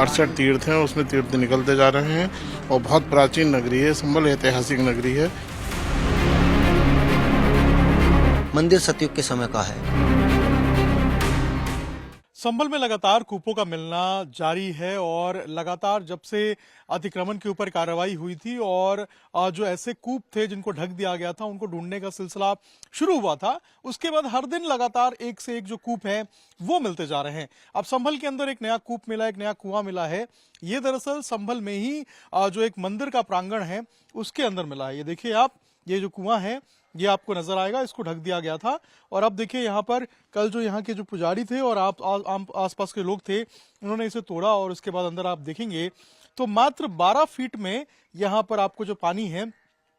68 तीर्थ हैं, उसमें तीर्थ निकलते जा रहे हैं और बहुत प्राचीन नगरी है। संभल ऐतिहासिक नगरी है। मंदिर सतयुग के समय का है। संभल में लगातार कूपों का मिलना जारी है और लगातार जब से अतिक्रमण के ऊपर कार्रवाई हुई थी और जो ऐसे कूप थे जिनको ढक दिया गया था उनको ढूंढने का सिलसिला शुरू हुआ था, उसके बाद हर दिन लगातार एक से एक जो कूप है वो मिलते जा रहे हैं। अब संभल के अंदर एक नया कूप मिला, एक नया कुआं मिला है। ये दरअसल संभल में ही जो एक मंदिर का प्रांगण है उसके अंदर मिला है। ये देखिए आप, ये जो कुआं है ये आपको नजर आएगा, इसको ढक दिया गया था। और अब देखिए यहाँ पर कल जो यहाँ के जो पुजारी थे और आसपास के लोग थे, उन्होंने इसे तोड़ा और उसके बाद अंदर आप देखेंगे तो मात्र 12 फीट में यहाँ पर आपको जो पानी है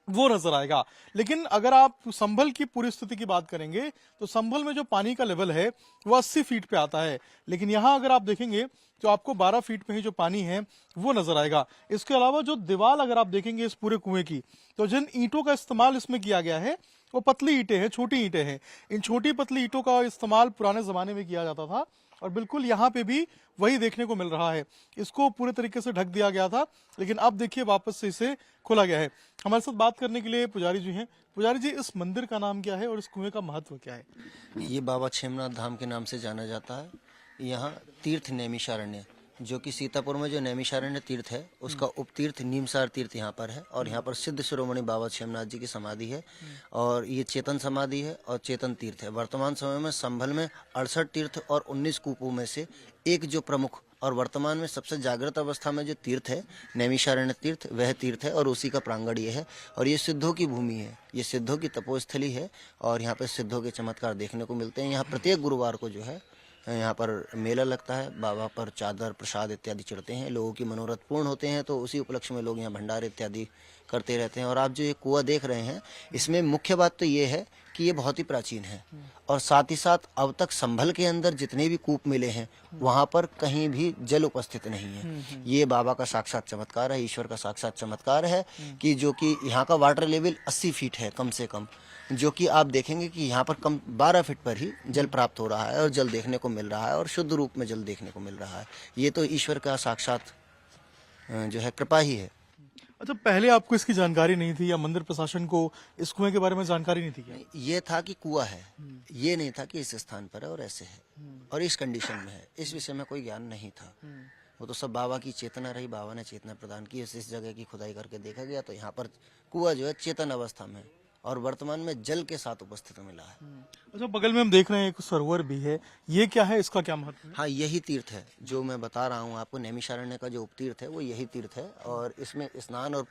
वो नजर आएगा। लेकिन अगर आप संभल की पूरी स्थिति की बात करेंगे तो संभल में जो पानी का लेवल है वो 80 फीट पे आता है, लेकिन यहाँ अगर आप देखेंगे तो आपको 12 फीट में ही जो पानी है वो नजर आएगा। इसके अलावा जो दीवार अगर आप देखेंगे इस पूरे कुएं की, तो जिन ईंटों का इस्तेमाल इसमें किया गया है वो पतली ईंटें हैं, छोटी ईंटें हैं। इन छोटी पतली ईंटों का इस्तेमाल पुराने जमाने में किया जाता था और बिल्कुल यहाँ पे भी वही देखने को मिल रहा है। इसको पूरे तरीके से ढक दिया गया था, लेकिन अब देखिए वापस से इसे खोला गया है। हमारे साथ बात करने के लिए पुजारी जी हैं। पुजारी जी, इस मंदिर का नाम क्या है और इस कुएं का महत्व क्या है? ये बाबा क्षेमनाथ धाम के नाम से जाना जाता है। यहाँ तीर्थ नैमिषारण्य, जो कि सीतापुर में जो नैमिषारण्य तीर्थ है उसका उपतीर्थ नीमसार तीर्थ यहाँ पर है। और यहाँ पर सिद्ध शिरोमणि बाबा क्षेमनाथ जी की समाधि है और ये चेतन समाधि है और चेतन तीर्थ है। वर्तमान समय में संभल में 68 तीर्थ और 19 कूपों में से एक जो प्रमुख और वर्तमान में सबसे जागृत अवस्था में जो तीर्थ है नैमिषारण्य तीर्थ, वह तीर्थ है और उसी का प्रांगण ये है। और ये सिद्धों की भूमि है, ये सिद्धों की तपोस्थली है और यहाँ पर सिद्धों के चमत्कार देखने को मिलते हैं। यहाँ प्रत्येक गुरुवार को जो है यहाँ पर मेला लगता है, बाबा पर चादर प्रसाद इत्यादि चढ़ते हैं, लोगों की मनोरथ पूर्ण होते हैं, तो उसी उपलक्ष्य में लोग यहाँ भंडारे इत्यादि करते रहते हैं। और आप जो ये कुआं देख रहे हैं, इसमें मुख्य बात तो ये है कि ये बहुत ही प्राचीन है और साथ ही साथ अब तक संभल के अंदर जितने भी कूप मिले हैं वहाँ पर कहीं भी जल उपस्थित नहीं है। ये बाबा का साक्षात चमत्कार है, ईश्वर का साक्षात चमत्कार है कि जो कि यहाँ का वाटर लेवल 80 फीट है कम से कम, जो कि आप देखेंगे कि यहाँ पर कम 12 फीट पर ही जल प्राप्त हो रहा है और जल देखने को मिल रहा है और शुद्ध रूप में जल देखने को मिल रहा है। ये तो ईश्वर का साक्षात जो है कृपा ही है। अच्छा, पहले आपको इसकी जानकारी नहीं थी या मंदिर प्रशासन को इस कुएं के बारे में जानकारी नहीं थी क्या? ये था कि कुआं है, ये नहीं था कि इस स्थान पर है और ऐसे है और इस कंडीशन में है, इस विषय में कोई ज्ञान नहीं था। वो तो सब बाबा की चेतना रही, बाबा ने चेतना प्रदान की, इस जगह की खुदाई करके देखा गया तो यहाँ पर कुआं जो है चेतन अवस्था में और वर्तमान में जल के साथ उपस्थित मिला है। अच्छा, बगल में हम देख रहे हैं एक सरोवर भी है, ये क्या है, इसका क्या महत्व है? हाँ, यही तीर्थ है जो मैं बता रहा हूँ आपको। नैमिषारण्य का जो उपतीर्थ है वो यही तीर्थ है और इसमें स्नान और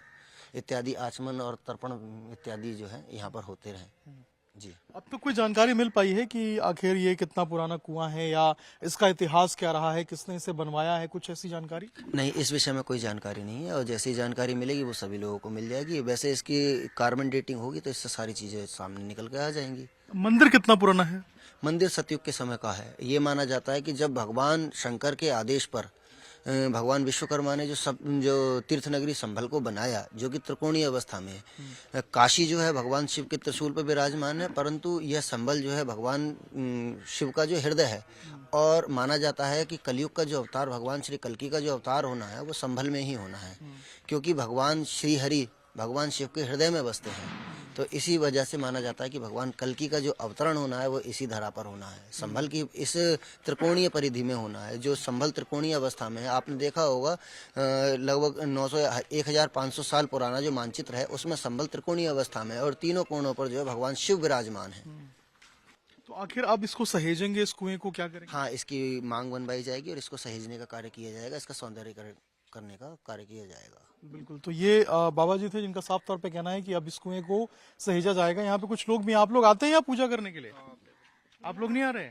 इत्यादि आचमन और तर्पण इत्यादि जो है यहाँ पर होते रहे। जी, अब तो कोई जानकारी मिल पाई है कि आखिर ये कितना पुराना कुआं है या इसका इतिहास क्या रहा है, किसने इसे बनवाया है, कुछ ऐसी जानकारी? नहीं, इस विषय में कोई जानकारी नहीं है और जैसी जानकारी मिलेगी वो सभी लोगों को मिल जाएगी। वैसे इसकी कार्बन डेटिंग होगी तो इससे सारी चीजें सामने निकल के आ जाएंगी। मंदिर कितना पुराना है? मंदिर सतयुग के समय का है। ये माना जाता है कि जब भगवान शंकर के आदेश पर भगवान विश्वकर्मा ने जो तीर्थ नगरी संभल को बनाया, जो कि त्रिकोणीय अवस्था में है। काशी जो है भगवान शिव के त्रिशूल पर विराजमान है, परंतु यह संभल जो है भगवान शिव का जो हृदय है। और माना जाता है कि कलयुग का जो अवतार भगवान श्री कल्कि का जो अवतार होना है वो संभल में ही होना है, क्योंकि भगवान श्री हरि भगवान शिव के हृदय में बसते हैं। तो इसी वजह से माना जाता है कि भगवान कल्कि का जो अवतरण होना है वो इसी धरा पर होना है, संभल की इस त्रिकोणीय परिधि में होना है। जो संभल त्रिकोणीय अवस्था में है, आपने देखा होगा लगभग 1500 साल पुराना जो मानचित्र है उसमें संभल त्रिकोणीय अवस्था में है और तीनों कोणों पर जो है भगवान शिव विराजमान है। तो आखिर अब इसको सहेजेंगे, इस कुएं को क्या करेंगे? हाँ, इसकी मांग बनवाई जाएगी और इसको सहेजने का कार्य किया जाएगा, इसका सौंदर्यीकरण करने का कार्य किया जाएगा। बिल्कुल, तो ये बाबा जी थे जिनका साफ तौर पे कहना है कि अब इस कुएं को सहेजा जाएगा। यहाँ पे कुछ लोग भी, आप लोग आते हैं यहाँ पूजा करने के लिए? आप लोग नहीं आ रहे?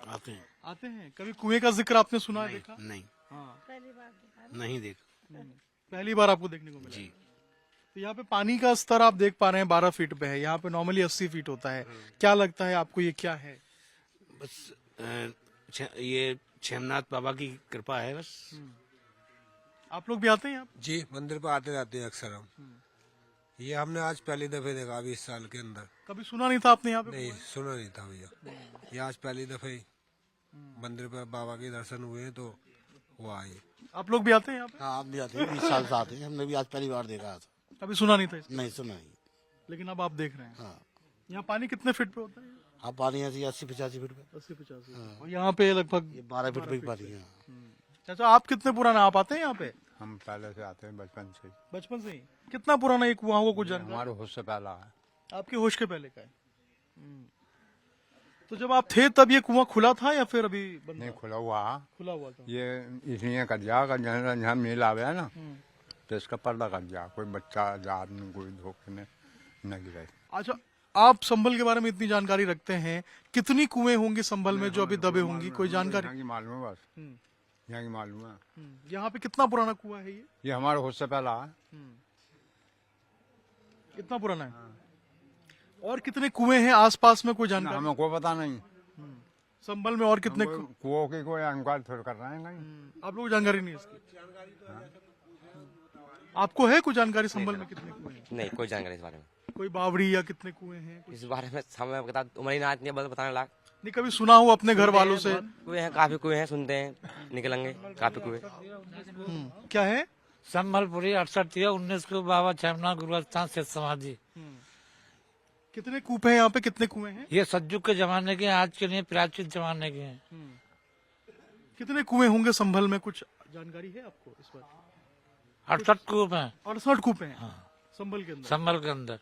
आते हैं। आते हैं। कभी कुएं का जिक्र आपने सुना है, देखा? नहीं, हाँ, नहीं देख। पहली बार आपको देखने को मिला? जी। तो यहाँ पे पानी का स्तर आप देख पा रहे हैं 12 फीट पे है, यहाँ पे नॉर्मली 80 फीट होता है। क्या लगता है आपको, ये क्या है? बस ये क्षेमनाथ बाबा की कृपा है बस। आप लोग भी आते हैं यहाँ? जी, मंदिर पर आते जाते हैं अक्सर हम। ये हमने आज पहली दफे देखा 20 साल के अंदर। कभी सुना नहीं था आपने यहाँ पे? नहीं, सुना नहीं था भैया। ये आज पहली दफे मंदिर पर बाबा के दर्शन हुए हैं तो वो आए। आप लोग भी आते हैं यहाँ पे? हाँ आप भी आते हैं, 20 साल से आते हैं, हमने भी आज पहली बार देखा था। कभी सुना नहीं था इसका, नहीं सुना नहीं। लेकिन अब आप देख रहे हैं। हाँ यहाँ पानी कितने फीट पे होता है? हाँ पानी ऐसी 80-85 फीट पे, 80-50। और यहाँ पे लगभग ये 12 फीट पे पानी है। चाचा आप कितने पुराना आप आते हैं यहाँ पे? हम पहले से आते हैं, बचपन से ही। बचपन से ही? कितना पुराना ये कुआं होगा कुछ जानकारी? हमारे होश से पहला है। आपके होश के पहले का है। तो जब आप थे तब ये कुआं खुला था या फिर अभी बंद नहीं था? खुला हुआ है। खुला हुआ था। ये इसलिए कर दिया अगर जहाँ मेल आवे है ना, तो इसका पर्दा कर दिया, कोई बच्चा या आदमी कोई धोखे में न गिरे। अच्छा, आप संभल के बारे में इतनी जानकारी रखते हैं, कितनी कुएं होंगी संभल में जो अभी दबे होंगी, कोई जानकारी? यहाँ की मालूम है, बस यहाँ की मालूम है। यहाँ पे कितना पुराना कुआं है ये हमारे होश से पहला है। कितना पुराना है? और कितने कुएं हैं आसपास में, कोई ना, जानकारी? हमें कोई पता नहीं। संभल में और कितने कुओं की कोई इंक्वायरी थोड़ा कर रहे हैं कहीं। आप लोगों को जानकारी नहीं है इसकी? आपको है कोई जानकारी संभल में कितने कुएं हैं? नहीं कोई जानकारी इस बारे में। कोई बावड़ी या कितने कुएं हैं? इस बारे में हमें बता उम्र ही ना इतनी बताने लायक। नहीं कभी सुना हो अपने घर वालों से? कुएं हैं, काफी कुएं हैं, सुनते हैं, निकलेंगे काफी कुएं। क्या है? संबलपुरी 68-19 को बाबा छेमनाथ गुरुस्थान से समाधि। कितने कूप हैं यहाँ पे, कितने कुएं हैं? ये सज्जू के जमाने के हैं, आज के नहीं प्राचीन जमाने के हैं। कितने कुएं होंगे संभल में, कुछ जानकारी है आपको इस बार? 68 कूप हैं 68 कूप हैं संभल के अंदर। संबल के अंदर।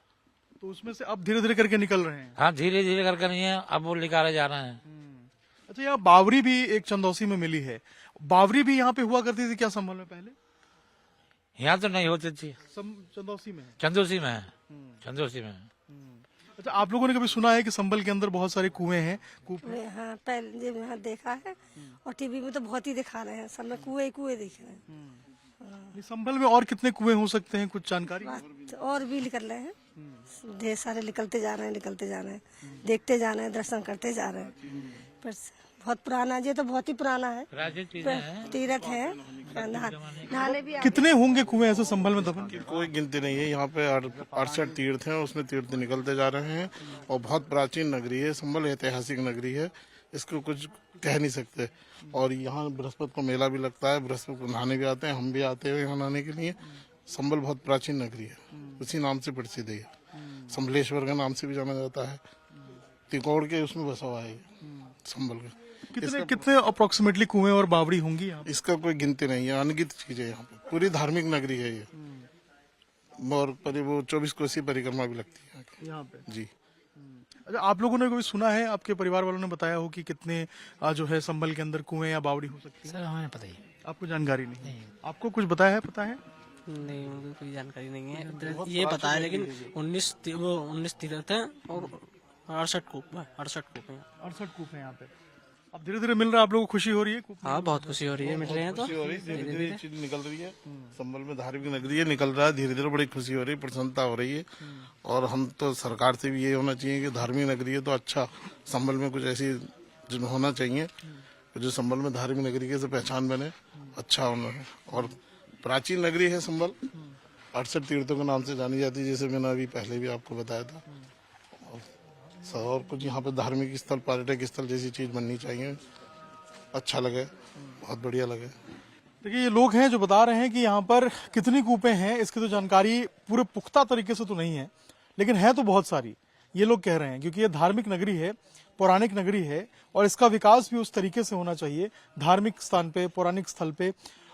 तो उसमें से अब धीरे धीरे करके निकल रहे हैं। हाँ धीरे धीरे करके नहीं है, अब वो निकाले जा रहे हैं। अच्छा, यहाँ बावरी भी एक चंदौसी में मिली है। बावरी भी यहाँ पे हुआ करती थी क्या संभल में पहले? यहाँ तो नहीं होती थी, चंदौसी में है। चंदौसी में है, चंदौसी में है। अच्छा, आप लोगों ने कभी सुना है कि संभल के अंदर बहुत सारे कुएं हैं? कूप हैं? हाँ पहले जब यहाँ देखा है, और टीवी में तो बहुत ही दिखा रहे हैं, सब में कुएं कुएं दिख रहे हैं। ये संभल में और कितने कुएं हो सकते हैं, कुछ जानकारी? बात और भी निकल रहे हैं, ढेर सारे निकलते जा रहे हैं, निकलते जा रहे हैं, देखते जा रहे हैं, दर्शन करते जा रहे हैं। पर बहुत पुराना, ये तो बहुत ही पुराना है, तीर्थ है, नहाने भी कितने होंगे कुएं ऐसे संभल में दफन? कोई गिनती नहीं है। यहाँ पे 68 तीर्थ हैं, उसमें तीर्थ निकलते जा रहे हैं और बहुत प्राचीन नगरी है संभल, ऐतिहासिक नगरी है, इसको कुछ कह नहीं सकते। और यहाँ बृहस्पति को मेला भी लगता है, बृहस्पति को नहाने भी आते हैं, हम भी आते हैं यहाँ नहाने के लिए। संभल बहुत प्राचीन नगरी है, उसी नाम से प्रसिद्ध है। संभलेश्वर का नाम से भी जाना जाता है, तिकोड़ के उसमें बसा हुआ है संभल का। कितने अप्रोक्सीमेटली कुएं और बावड़ी होंगी यहाँ? इसका कोई गिनती नहीं है, अनगिनत चीजें यहाँ पे। पूरी धार्मिक नगरी है ये, और करीब 24 कोसी परिक्रमा भी लगती है यहाँ पे जी। अच्छा, आप लोगों ने कभी सुना है, आपके परिवार वालों ने बताया हो कि कितने जो है संभल के अंदर कुएं या बावड़ी हो सकती है? सर हमें पता ही आपको जानकारी नहीं? आपको कुछ बताया है, पता है? नहीं मुझे कोई जानकारी नहीं है, ये पता है लेकिन 19 तीर्थ है और 68 कूप है। 68 कूप है यहाँ पे। अब धीरे धीरे मिल रहा है, आप लोगों को खुशी हो रही है? हाँ बहुत खुशी हो रही है, मिल रहे हैं तो धीरे धीरे चीज निकल रही है। संभल में धार्मिक नगरी है, निकल रहा है धीरे धीरे, बड़ी खुशी हो रही है, प्रसन्नता हो रही है। और हम तो सरकार से भी ये होना चाहिए कि धार्मिक नगरी है तो अच्छा, संभल में कुछ ऐसी जो होना चाहिए जो संभल में धार्मिक नगरी की पहचान बने, अच्छा होना है। और प्राचीन नगरी है संभल, 68 तीर्थों के नाम से जानी जाती है, जैसे मैंने अभी पहले भी आपको बताया था। और कुछ यहाँ पे धार्मिक स्थल, पर्यटक स्थल जैसी चीज बननी चाहिए, अच्छा लगे, बहुत बढ़िया लगे। देखिए, ये लोग हैं जो बता रहे हैं कि यहाँ पर कितनी कूपें हैं इसकी तो जानकारी पूरे पुख्ता तरीके से तो नहीं है, लेकिन है तो बहुत सारी, ये लोग कह रहे हैं, क्योंकि ये धार्मिक नगरी है, पौराणिक नगरी है, और इसका विकास भी उस तरीके से होना चाहिए, धार्मिक स्थान पे, पौराणिक स्थल पे।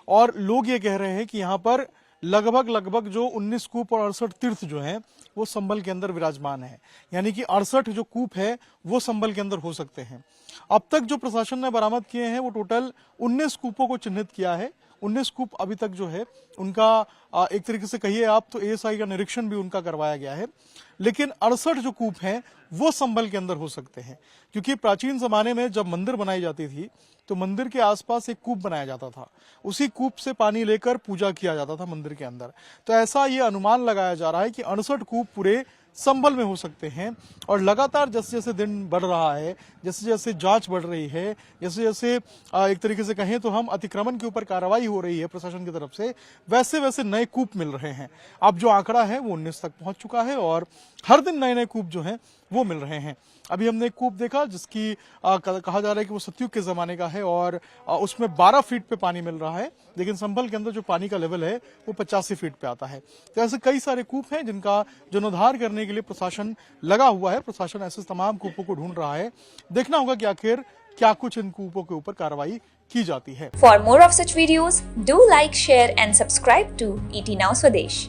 और लोग ये कह रहे हैं कि यहाँ पर लगभग जो 19 कूप और 68 तीर्थ जो हैं वो संभल के अंदर विराजमान है, यानी कि 68 जो कूप है वो संभल के अंदर हो सकते हैं। अब तक जो प्रशासन ने बरामद किए हैं वो टोटल 19 कूपों को चिन्हित किया है। 19 कूप अभी तक जो है उनका एक तरीके से कहिए आप तो एएसआई का निरीक्षण भी उनका करवाया गया है, लेकिन 68 जो कूप हैं वो संभल के अंदर हो सकते हैं, क्योंकि प्राचीन जमाने में जब मंदिर बनाई जाती थी तो मंदिर के आसपास एक कूप बनाया जाता था, उसी कूप से पानी लेकर पूजा किया जाता था मंदिर के अंदर। तो ऐसा ये अनुमान लगाया जा रहा है कि 68 कूप पूरे संभल में हो सकते हैं। और लगातार जैसे जैसे दिन बढ़ रहा है, जैसे जैसे जांच बढ़ रही है, जैसे जैसे एक तरीके से कहें तो हम अतिक्रमण के ऊपर कार्रवाई हो रही है प्रशासन की तरफ से, वैसे वैसे नए कूप मिल रहे हैं। अब जो आंकड़ा है वो 19 तक पहुंच चुका है और हर दिन नए नए कूप जो हैं वो मिल रहे हैं। अभी हमने एक कूप देखा जिसकी कहा जा रहा है कि वो सतयुग के जमाने का है और उसमें 12 फीट पे पानी मिल रहा है, लेकिन संभल के अंदर जो पानी का लेवल है वो 85 फीट पे आता है। तो ऐसे कई सारे कूप हैं जिनका जीर्णोद्धार करने के लिए प्रशासन लगा हुआ है। प्रशासन ऐसे तमाम कूपों को ढूंढ रहा है। देखना होगा कि आखिर क्या कुछ इन कूपों के ऊपर कार्रवाई की जाती है। For more of such videos, do like, share and subscribe to ET Now Swadesh.